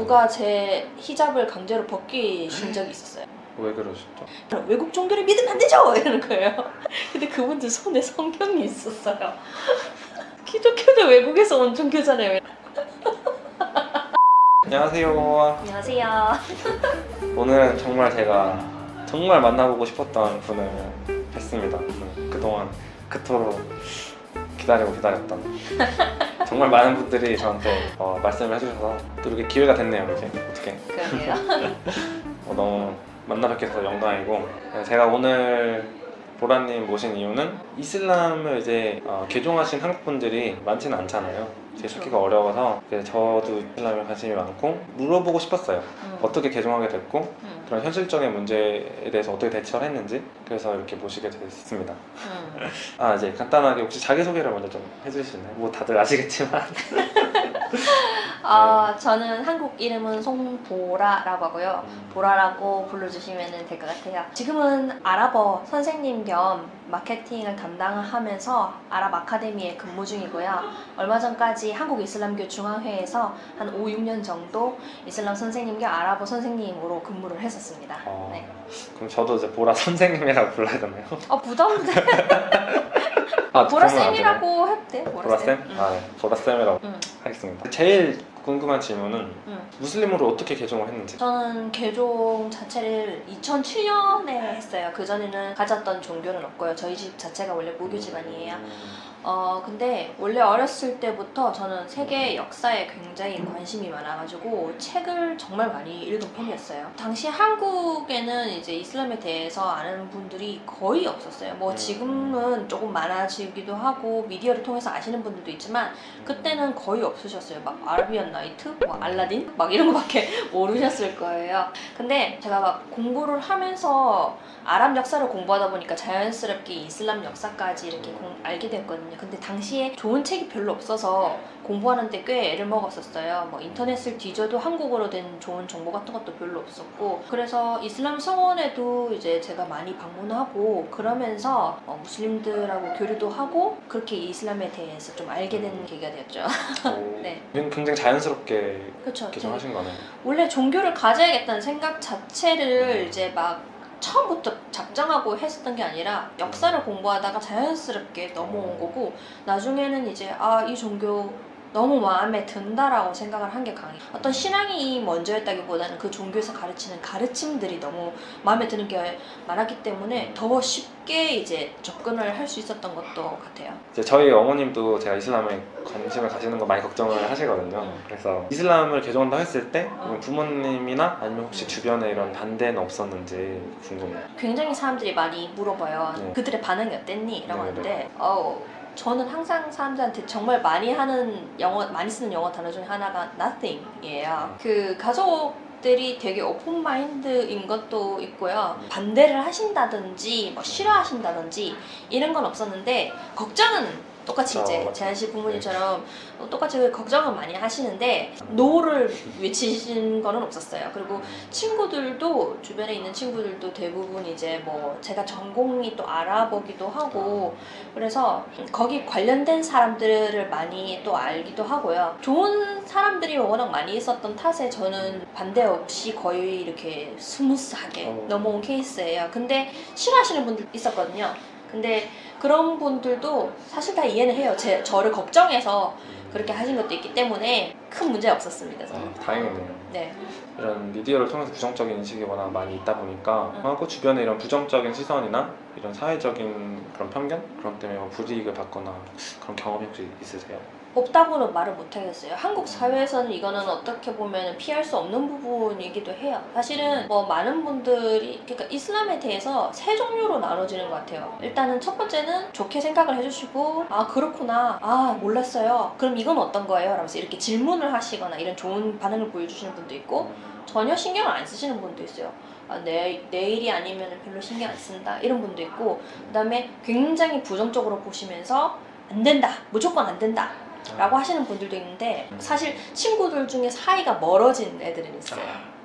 누가 제 히잡을 강제로 벗기신 적이 있었어요. 왜 그러셨죠? 외국 종교를 믿으면 안 되죠! 이러는 거예요. 근데 그분들 손에 성경이 있었어요. 기독교도 외국에서 온 종교잖아요. 안녕하세요. 안녕하세요. 오늘은 정말 제가 정말 만나보고 싶었던 분을 뵀습니다. 그동안 그토록 기다렸던 정말 많은 분들이 저한테 말씀을 해주셔서 또 이렇게 기회가 됐네요. 이제 어떻게 그러게요. 너무 만나뵙게 돼서 영광이고, 제가 오늘 보라님 모신 이유는 이슬람을 이제 개종하신 한국분들이 많지는 않잖아요. 제 찾기가 어려워서 저도 이슬람에 관심이 많고 물어보고 싶었어요. 어떻게 개종하게 됐고 그런 현실적인 문제에 대해서 어떻게 대처를 했는지, 그래서 이렇게 모시게 됐습니다. 이제 간단하게 혹시 자기소개를 먼저 좀 해주실래요? 뭐 다들 아시겠지만 저는 한국 이름은 송보라라고 하고요. 보라라고 불러주시면 될 것 같아요. 지금은 아랍어 선생님 겸 마케팅을 담당하면서 아랍 아카데미에 근무 중이고요. 얼마 전까지 한국 이슬람교 중앙회에서 한 5, 6년 정도 이슬람 선생님 겸 아랍어 선생님으로 근무를 했었습니다. 네. 그럼 저도 이제 보라 선생님이라고 불러야 되나요? 부담돼. 보라쌤이라고 해도 돼. 보라쌤? 네, 보라쌤이라고 하겠습니다. 제일 궁금한 질문은 무슬림으로 어떻게 개종을 했는지. 저는 개종 자체를 2007년에 했어요. 그전에는 가졌던 종교는 없고요. 저희 집 자체가 원래 무교 집안이에요. 근데 원래 어렸을 때부터 저는 세계 역사에 굉장히 관심이 많아가지고 책을 정말 많이 읽은 편이었어요. 당시 한국에는 이제 이슬람에 대해서 아는 분들이 거의 없었어요. 뭐 지금은 조금 많아지기도 하고 미디어를 통해서 아시는 분들도 있지만 그때는 거의 없으셨어요. 막 아라비안 나이트, 뭐 알라딘, 막 이런 거밖에 모르셨을 거예요. 근데 제가 막 공부를 하면서 아랍 역사를 공부하다 보니까 자연스럽게 이슬람 역사까지 이렇게 알게 됐거든요. 근데 당시에 좋은 책이 별로 없어서 공부하는데 꽤 애를 먹었었어요. 뭐 인터넷을 뒤져도 한국어로 된 좋은 정보 같은 것도 별로 없었고, 그래서 이슬람 성원에도 이제 제가 많이 방문하고 그러면서 무슬림들하고 교류도 하고 그렇게 이슬람에 대해서 좀 알게 된 계기가 되었죠. 네. 굉장히 자연스럽게 그렇죠. 개종하신 거네요. 원래 종교를 가져야겠다는 생각 자체를 이제 막 처음부터 작정하고 했었던 게 아니라 역사를 공부하다가 자연스럽게 넘어온 거고, 나중에는 이제 이 종교 너무 마음에 든다라고 생각을 한 게 강해요. 어떤 신앙이 먼저였다기보다는 그 종교에서 가르치는 가르침들이 너무 마음에 드는 게 많았기 때문에 더 쉽게 이제 접근을 할 수 있었던 것도 같아요. 이제 저희 어머님도 제가 이슬람에 관심을 가시는 거 많이 걱정을 하시거든요. 그래서 이슬람을 개종한다고 했을 때 부모님이나 아니면 혹시 주변에 이런 반대는 없었는지 궁금해요. 굉장히 사람들이 많이 물어봐요. 네. 그들의 반응이 어땠니? 라고 네, 하는데 저는 항상 사람들한테 정말 많이 쓰는 영어 단어 중에 하나가 nothing이에요. 그 가족들이 되게 오픈 마인드인 것도 있고요. 반대를 하신다든지 뭐 싫어하신다든지 이런 건 없었는데, 걱정은 똑같이 이제 재한 씨 부모님처럼 똑같이 걱정은 많이 하시는데 노를 외치신 거는 없었어요. 그리고 친구들도, 주변에 있는 친구들도 대부분 이제 뭐 제가 전공이 또 아랍어기도 하고 그래서 거기 관련된 사람들을 많이 또 알기도 하고요. 좋은 사람들이 워낙 많이 있었던 탓에 저는 반대 없이 거의 이렇게 스무스하게 넘어온 케이스예요. 근데 싫어하시는 분들 있었거든요. 근데 그런 분들도 사실 다 이해는 해요. 저를 걱정해서 그렇게 하신 것도 있기 때문에 큰 문제 없었습니다. 저는. 다행이네요. 네. 이런 미디어를 통해서 부정적인 인식이 워낙 많이 있다 보니까 하고 주변에 이런 부정적인 시선이나 이런 사회적인 그런 편견? 그런 때문에 불이익을 받거나 그런 경험이 혹시 있으세요? 없다고는 말을 못하겠어요. 한국 사회에서는 이거는 어떻게 보면 피할 수 없는 부분이기도 해요. 사실은 뭐 많은 분들이, 그러니까 이슬람에 대해서 세 종류로 나눠지는 것 같아요. 일단은 첫 번째는 좋게 생각을 해주시고 그렇구나, 몰랐어요, 그럼 이건 어떤 거예요? 라면서 이렇게 질문을 하시거나 이런 좋은 반응을 보여주시는 분도 있고, 전혀 신경을 안 쓰시는 분도 있어요. 내 일이 아니면 별로 신경 안 쓴다 이런 분도 있고, 그 다음에 굉장히 부정적으로 보시면서 안 된다, 무조건 안 된다 라고 하시는 분들도 있는데, 사실 친구들 중에 사이가 멀어진 애들은 있어요.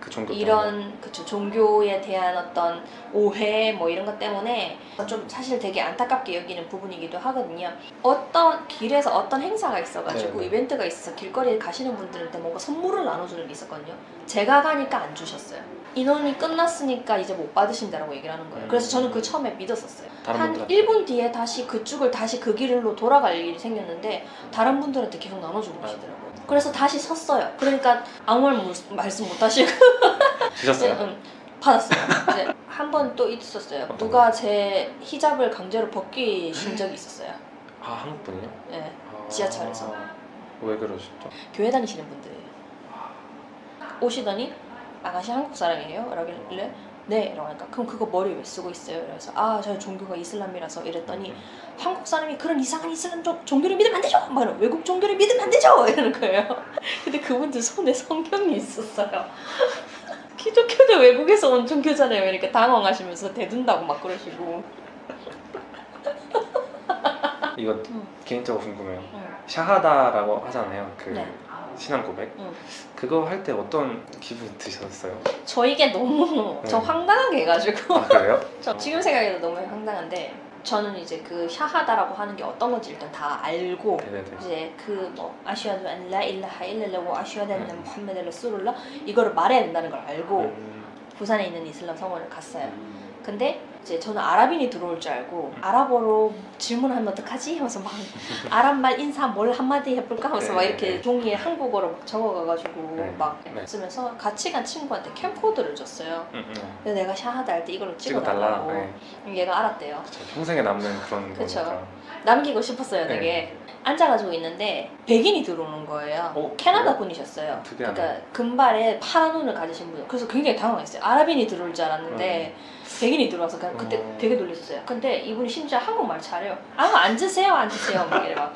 그 종교 때문에. 이런 그쵸 종교에 대한 어떤 오해 뭐 이런 것 때문에 좀 사실 되게 안타깝게 여기는 부분이기도 하거든요. 어떤 길에서 어떤 행사가 있어가지고 네네. 이벤트가 있어서 길거리에 가시는 분들한테 뭔가 선물을 나눠주는 게 있었거든요. 제가 가니까 안 주셨어요. 인원이 끝났으니까 이제 못 받으신다라고 얘기를 하는 거예요. 그래서 저는 그 처음에 믿었었어요. 다른 한 분들한테. 1분 뒤에 다시 그쪽을 다시 그 길로 돌아갈 일이 생겼는데 다른 분들한테 계속 나눠주고 계시더라고요. 그래서 다시 섰어요. 그러니까 아무 말씀 못 하시고 주셨어요? 받았어요. 이제 한 번 또 있었어요. 어떤 누가 제 히잡을 강제로 벗기신 적이 있었어요. 아 한국 분이요? 네, 아, 지하철에서. 왜 그러셨죠? 교회 다니시는 분들이에요. 오시더니 아가씨 한국 사람이에요? 라길래 네 라고 하니까 그럼 그거 머리 왜 쓰고 있어요? 그래서 아 저 종교가 이슬람이라서 이랬더니 한국 사람이 그런 이상한 이슬람 종교를 믿으면 안 되죠! 막 이러고, 외국 종교를 믿으면 안 되죠! 이러는 거예요. 근데 그분들 손에 성경이 있었어요. 기독교도 외국에서 온 종교잖아요. 이렇게 당황하시면서 대든다고 막 그러시고. 이거 응. 개인적으로 궁금해요. 응. 샤하다라고 하잖아요. 그 네. 신앙 고백. 응. 그거 할 때 어떤 기분 드셨어요? 저 이게 너무 저 네. 황당하게 해가지고 아 그래요? 저 지금 생각해도 너무 황당한데 저는 이제 그 샤하다라고 하는 게 어떤 건지 일단 다 알고 네네네. 이제 그 뭐 아슈하두 안 라 일라하 일랄라 와 아슈하두 안나 무함메드 라술룰라 이거를 말해야 된다는 걸 알고 부산에 있는 이슬람 성원을 갔어요. 근데 이제 저는 아랍인이 들어올 줄 알고 아랍어로 질문하면 어떡하지? 하면서 막 아랍말 인사 뭘 한마디 해볼까? 하면서 막 이렇게 종이에 한국어로 막 적어가가지고 막 쓰면서 같이 간 친구한테 캠코더를 줬어요. 그래서 내가 샤하다 할 때 이걸로 찍어달라고. 얘가 알았대요. 그쵸, 평생에 남는 그런 그쵸. 거니까. 남기고 싶었어요 되게. 앉아가지고 있는데 백인이 들어오는 거예요. 캐나다 분이셨어요. 그러니까 금발에 파란 눈을 가지신 분. 그래서 굉장히 당황했어요. 아랍인이 들어올 줄 알았는데 백인이 들어와서 그냥 그때 되게 놀랐어요. 근데 이분이 심지어 한국말 잘해요. 앉으세요 앉으세요 막 이래 막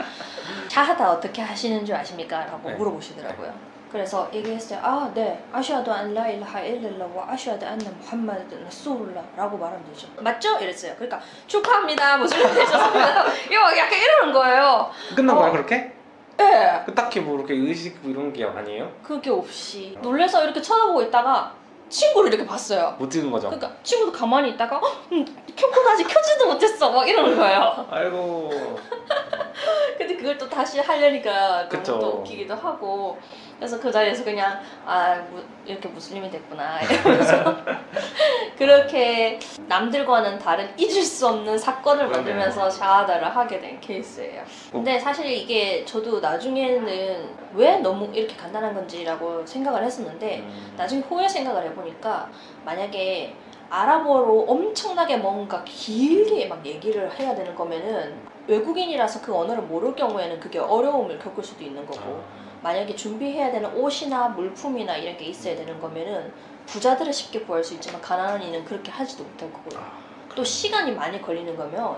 샤하다 어떻게 하시는 줄 아십니까? 라고 물어보시더라고요. 그래서 얘기했어요. 아, 네. 아슈하두 안 라 일라하 일랄라 와 아슈하두 안나 무함마드 라술룰라 라고 말하면 되죠. 맞죠? 이랬어요. 그러니까 축하합니다. 무슬림 되셨습니다. 이거 약간 이러는 거예요. 끝난 거야 그렇게? 네. 딱히 뭐 이렇게 의식 이런 게 아니에요? 그게 없이 놀래서 이렇게 쳐다보고 있다가 친구를 이렇게 봤어요. 못 찍은 거죠? 그러니까 친구도 가만히 있다가 켜코도 아직 켜지도 못했어 막 이러는 거예요. 아이고. 근데 그걸 또 다시 하려니까 너무 그쵸. 또 웃기기도 하고 그래서 그 자리에서 그냥 이렇게 무슬림이 됐구나 이러면서 그렇게 남들과는 다른 잊을 수 없는 사건을 만들면서 샤하다를 하게 된 케이스예요. 근데 사실 이게 저도 나중에는 왜 너무 이렇게 간단한 건지라고 생각을 했었는데 나중에 후에 생각을 해보니까 만약에 아랍어로 엄청나게 뭔가 길게 막 얘기를 해야 되는 거면은 외국인이라서 그 언어를 모를 경우에는 그게 어려움을 겪을 수도 있는 거고 만약에 준비해야 되는 옷이나 물품이나 이런 게 있어야 되는 거면은 부자들은 쉽게 구할 수 있지만 가난한 이는 그렇게 하지도 못할 거고요. 또 시간이 많이 걸리는 거면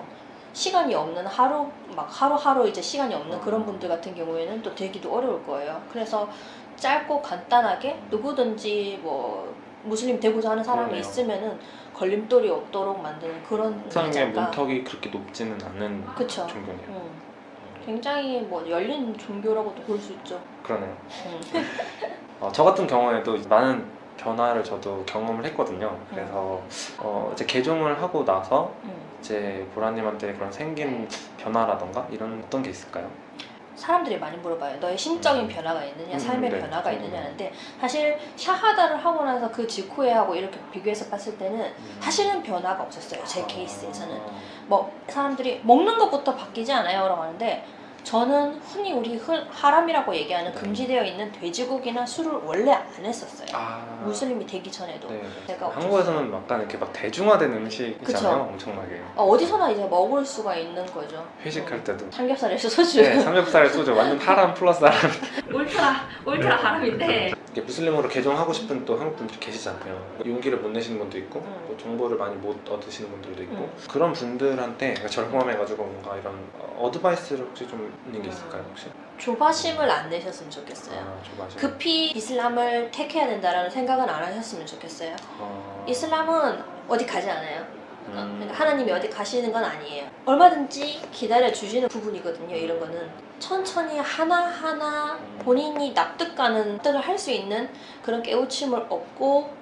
시간이 없는 하루하루 이제 시간이 없는 그런 분들 같은 경우에는 또 되기도 어려울 거예요. 그래서 짧고 간단하게 누구든지 뭐 무슬림 되고자 하는 사람이 있으면은 걸림돌이 없도록 만드는 그런 세상의 문턱이 그렇게 높지는 않는 그쵸. 종교네요. 굉장히 뭐 열린 종교라고도 볼 수 있죠. 그러네요. 저 같은 경우에도 많은 변화를 저도 경험을 했거든요. 그래서 이제 개종을 하고 나서 이제 보라님한테 그런 생긴 변화라던가 이런 어떤 게 있을까요? 사람들이 많이 물어봐요. 너의 심적인 변화가 있느냐, 삶의 네. 변화가 있느냐는데 사실 샤하다를 하고 나서 그 직후에 하고 이렇게 비교해서 봤을 때는 사실은 변화가 없었어요. 제 케이스에서는. 뭐 사람들이 먹는 것부터 바뀌지 않아요? 라고 하는데 저는 흔히 우리 하람이라고 얘기하는 금지되어 있는 돼지고기나 술을 원래 안 했었어요. 무슬림이 되기 전에도. 네. 제가 한국에서는 약간 이렇게 막 대중화된 음식이잖아요. 그쵸. 엄청나게. 어디서나 이제 먹을 수가 있는 거죠. 회식할 때도. 삼겹살에서 소주. 네, 삼겹살 소주 완전 하람 플러스 하람. 울트라 하람인데. 이렇게 무슬림으로 개종하고 싶은 또 한국 분들이 계시잖아요. 용기를 못 내시는 분도 있고 또 정보를 많이 못 얻으시는 분들도 있고 그런 분들한테 저를 포함해가지고 뭔가 이런 어드바이스를 혹시 좀 있는 게 있을까요 혹시? 조바심을 안 내셨으면 좋겠어요. 조바심. 급히 이슬람을 택해야 된다라는 생각은 안 하셨으면 좋겠어요. 이슬람은 어디 가지 않아요. 그러니까 하나님이 어디 가시는 건 아니에요. 얼마든지 기다려 주시는 부분이거든요. 이런 거는 천천히 하나하나 본인이 납득가는 납득을 할 수 있는 그런 깨우침을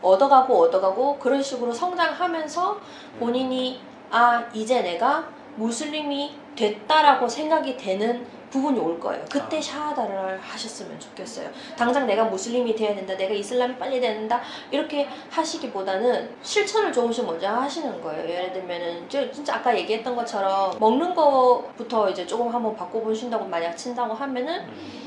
얻어가고 그런 식으로 성장하면서 본인이 아 이제 내가 무슬림이 됐다라고 생각이 되는 부분이 올 거예요. 그때 샤하다를 하셨으면 좋겠어요. 당장 내가 무슬림이 돼야 된다, 내가 이슬람이 빨리 된다 이렇게 하시기보다는 실천을 조금씩 먼저 하시는 거예요. 예를 들면은 진짜 아까 얘기했던 것처럼 먹는 거부터 이제 조금 한번 바꿔보신다고 만약 친다고 하면은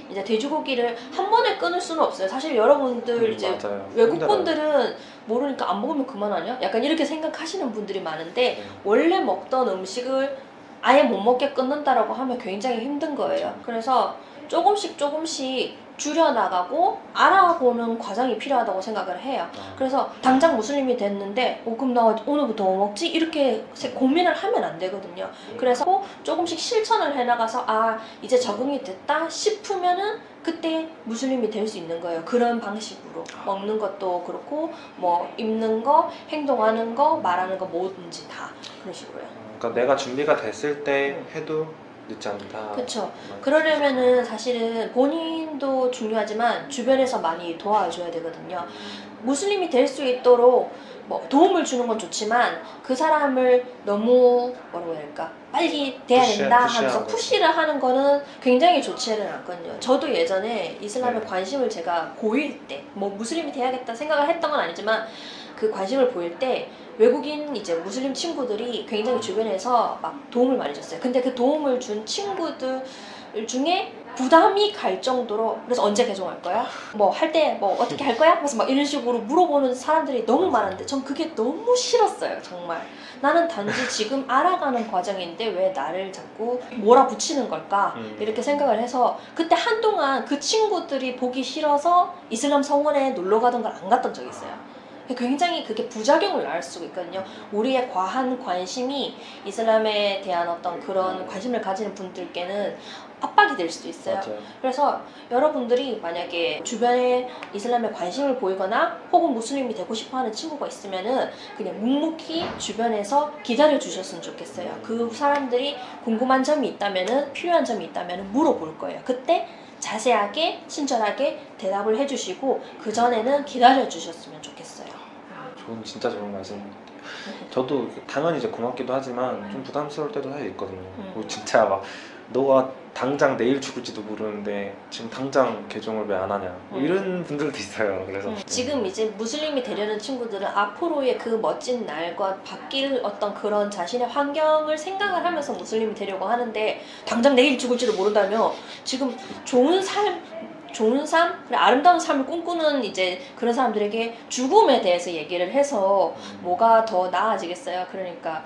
이제 돼지고기를 한 번에 끊을 수는 없어요. 사실 여러분들 이제 맞아요. 외국 분들은 모르니까 안 먹으면 그만하냐? 약간 이렇게 생각하시는 분들이 많은데 원래 먹던 음식을 아예 못 먹게 끊는다라고 하면 굉장히 힘든 거예요. 그래서 조금씩 줄여나가고 알아보는 과정이 필요하다고 생각을 해요. 그래서 당장 무슬림이 됐는데 그럼 나 오늘부터 뭐 먹지? 이렇게 고민을 하면 안 되거든요. 그래서 조금씩 실천을 해나가서 아 이제 적응이 됐다 싶으면은 그때 무슬림이 될 수 있는 거예요. 그런 방식으로 먹는 것도 그렇고 뭐 입는 거, 행동하는 거, 말하는 거 뭐든지 다 그런 식으로요. 그러니까 내가 준비가 됐을 때 해도 늦지 않다. 그렇죠. 그러려면은 사실은 본인도 중요하지만 주변에서 많이 도와줘야 되거든요. 무슬림이 될 수 있도록 뭐 도움을 주는 건 좋지만 그 사람을 너무 뭐라고 해야 될까 빨리 돼야 된다 하면서 푸시를 하는 거는 굉장히 좋지는 않거든요. 저도 예전에 이슬람에 관심을 제가 보일 때 뭐 무슬림이 돼야겠다 생각을 했던 건 아니지만 그 관심을 보일 때 외국인 이제 무슬림 친구들이 굉장히 주변에서 막 도움을 많이 줬어요. 근데 그 도움을 준 친구들 중에 부담이 갈 정도로 그래서 언제 개종할 거야? 뭐 할 때 뭐 어떻게 할 거야? 그래서 막 이런 식으로 물어보는 사람들이 너무 많은데 전 그게 너무 싫었어요. 정말 나는 단지 지금 알아가는 과정인데 왜 나를 자꾸 몰아붙이는 걸까? 이렇게 생각을 해서 그때 한동안 그 친구들이 보기 싫어서 이슬람 성원에 놀러 가던 걸 안 갔던 적이 있어요. 굉장히 그게 부작용을 낳을 수가 있거든요. 우리의 과한 관심이 이슬람에 대한 어떤 그런 관심을 가지는 분들께는 압박이 될 수도 있어요. 맞아요. 그래서 여러분들이 만약에 주변에 이슬람에 관심을 보이거나 혹은 무슬림이 되고 싶어하는 친구가 있으면은 그냥 묵묵히 주변에서 기다려 주셨으면 좋겠어요. 그 사람들이 궁금한 점이 있다면은 필요한 점이 있다면은 물어볼 거예요. 그때 자세하게 친절하게 대답을 해주시고 그 전에는 기다려 주셨으면 좋겠어요. 진짜 좋은 말씀. 저도 당연히 이제 고맙기도 하지만 좀 부담스러울 때도 사실 있거든요. 진짜 막 너가 당장 내일 죽을지도 모르는데 지금 당장 개종을 왜 안 하냐 뭐 이런 분들도 있어요. 그래서 지금 이제 무슬림이 되려는 친구들은 앞으로의 그 멋진 날과 바뀔 어떤 그런 자신의 환경을 생각을 하면서 무슬림이 되려고 하는데 당장 내일 죽을지도 모른다며 지금 좋은 삶, 그래, 아름다운 삶을 꿈꾸는 이제 그런 사람들에게 죽음에 대해서 얘기를 해서 뭐가 더 나아지겠어요. 그러니까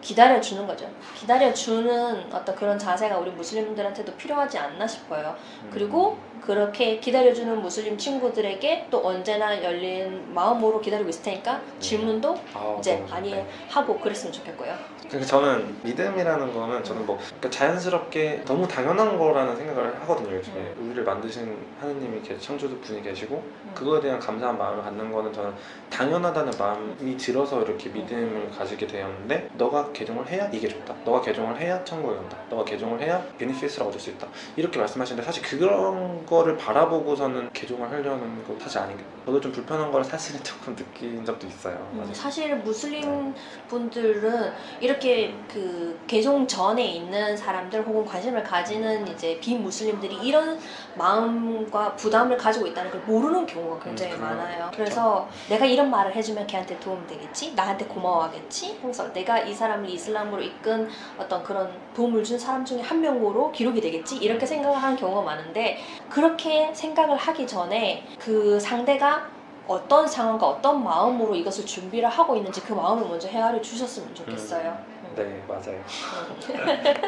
기다려주는 거죠. 기다려주는 어떤 그런 자세가 우리 무슬림들한테도 필요하지 않나 싶어요. 그리고 그렇게 기다려주는 무슬림 친구들에게 또 언제나 열린 마음으로 기다리고 있을 테니까 질문도 이제 많이 하고 그랬으면 좋겠고요. 그러니까 저는 믿음이라는 거는 저는 뭐 그러니까 자연스럽게 너무 당연한 거라는 생각을 하거든요. 요즘에 우리를 만드신 하느님이 창조주 분이 계시고 그거에 대한 감사한 마음을 갖는 거는 저는 당연하다는 마음이 들어서 이렇게 믿음을 가지게 되었는데 너가 개종을 해야 이게 좋다. 너가 개종을 해야 천국에 간다. 너가 개종을 해야 베니핏을 얻을 수 있다. 이렇게 말씀하시는데 사실 그런 거를 바라보고서는 개종을 하려는 거 사실 아닌 게 저도 좀 불편한 걸 사실은 조금 느낀 적도 있어요. 사실 무슬림 분들은 이렇게 그 개종 전에 있는 사람들 혹은 관심을 가지는 이제 비무슬림들이 이런 마음과 부담을 가지고 있다는 걸 모르는 경우가 굉장히 많아요. 그래서 내가 이런 말을 해주면 걔한테 도움 되겠지? 나한테 고마워하겠지? 하면서 내가 이 사람을 이슬람으로 이끈 어떤 그런 도움을 준 사람 중에 한 명으로 기록이 되겠지? 이렇게 생각을 하는 경우가 많은데 그렇게 생각을 하기 전에 그 상대가 어떤 상황과 어떤 마음으로 이것을 준비를 하고 있는지 그 마음을 먼저 헤아려 주셨으면 좋겠어요. 네, 맞아요.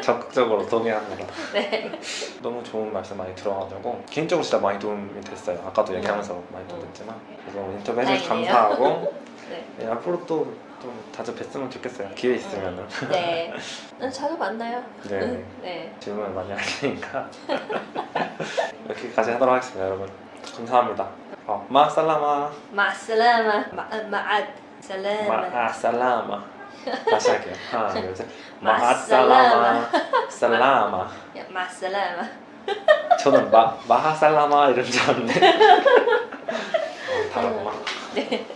적극적으로 동의합니다. 네. 너무 좋은 말씀 많이 들어가지고 개인적으로 진짜 많이 도움이 됐어요. 아까도 얘기하면서 많이 도움이 됐지만 그래서 인터뷰 해주셔서 다행이네요. 감사하고 네. 네, 앞으로 또 좀 자주 뵀으면 좋겠어요. 기회 있으면은. 네. 자주 만나요. 네. 네. 질문을 많이 하시니까 여기까지 하도록 하겠습니다, 여러분. 감사합니다. 마살라마. 마살라마. 마앗 살라마. 마살라마. 다시 할게요. 하나, 둘, 셋. 마살라마. 살라마. 마살라마. 저는 마하살라마 이런 줄 알았는데. 다르구나. 네.